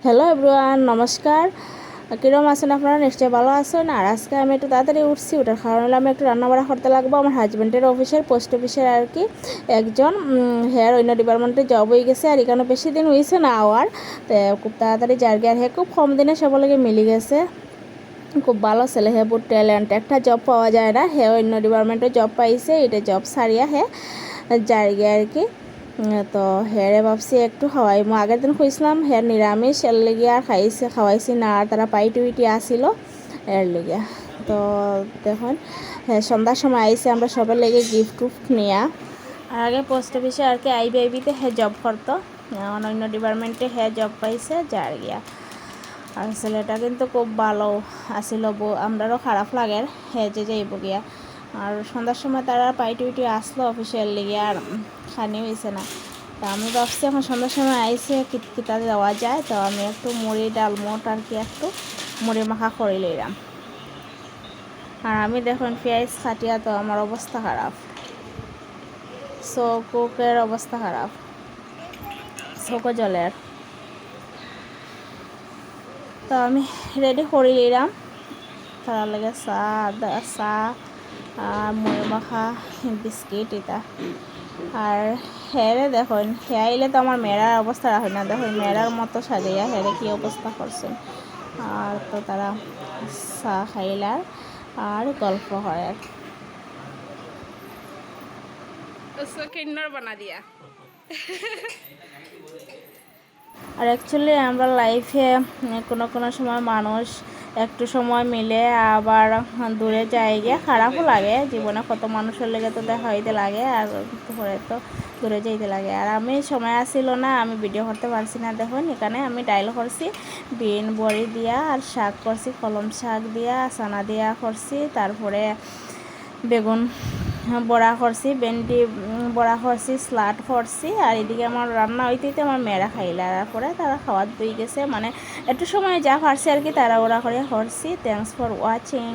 Hello everyone, নমস্কার। কিরম আছেন আপনারা? নিশ্চয়ই ভালো আছেন। আর আজকে আমি একটু তাড়াতাড়ি উঠছি, ওটার কারণ হলো আমি একটু রান্নাবাড়া করতে লাগবো। আমার হাজব্যান্ডের অফিসের, পোস্ট অফিসের আর কি একজন হেয়ার অন্য ডিপার্টমেন্টে জব হয়ে গেছে। আর এখানে বেশি দিন হয়েছে না আওয়ার, তো খুব তাড়াতাড়ি যার গিয়ে হে খুব কম দিনে সবলৈকে মিলে গেছে। খুব ভালো ছেলে, হে বহুত ট্যালেন্ট। একটা জব পাওয়া যায় না, হে অন্য ডিপার্টমেন্টে জব পাইছে। এটা জব সারিয়া হে যার গিয়ে আর কি। তো হেরে ভাবছি একটু খাওয়াই। মই আগের দিন খুঁজছিলাম হের নিরামিষ, এর লেগে আর খাওয়াইছি না। আর তারা পাইটি আসিল এর লেগে। তো দেখুন, হ্যাঁ সন্ধ্যার সময় আইসে, আমরা সবার লেগে গিফট টুফট নেওয়া। আর আগে পোস্ট অফিসে আর কি আইবিতে হে জব করতো, অন্য ডিপার্টমেন্টে হে জব পাইছে যার গিয়া। আর ছেলেটা কিন্তু খুব ভালো আসিল, আমরারও খারাপ লাগে হে যে যাইব গিয়া। আর সন্ধ্যার সময় তারা পাইটি আসলো অফিসের লেগে, আর খানি হয়েছে না। তো আমি ভাবছি এখন সন্ধ্যার সময় আইসে কিতা দেওয়া যায়। তো আমি একটু মুড়ি ডালমোট আর কি একটু মুড়ি মাখা করে লইলাম। আর আমি দেখুন পেঁয়াজ খাটিয়া, তো আমার অবস্থা খারাপ, চোখের অবস্থা খারাপ, চোখও জলের। তো আমি রেডি করে নিলাম, তার লাগে চা আর মুড়ি মাখা বিস্কিট এটা। আর হেরে দেখুন, হে আইলে তো আমার মেয়েরার অবস্থা রাখে না। দেখুন মেয়েরার মতো সাজাইয়া হেরে কী অবস্থা করছেন। আর তো তারা চা খাইলার আর গল্প হয়। আর বানা দিয়া আর অ্যাকচুয়ালি আমরা লাইফে কোনো সময় মানুষ একটু সময় মিলে আবার দূরে যায় গিয়ে খারাপও লাগে। জীবনে কত মানুষের লেগে তো দেখা হইতে লাগে, আর পরে তো দূরে যাইতে লাগে। আর আমি সময় আসছিল না, আমি ভিডিও করতে পারছি না। দেখুন এখানে আমি ডাইল করছি বিন বড়ি দিয়া, আর শাক করছি কলম শাক দিয়া, চানা দিয়া করছি, তারপরে বেগুন বড়া করছি, ভেন্ডি বড়া করছি, স্লাড করছি। আর এদিকে আমার রান্না হইতে আমার মেয়েরা খাইলে, আর পরে তারা খাওয়ার দুই গেছে। মানে একটু সময় যা পারছি আর কি তারা ওরা করে করছি। Thanks for watching.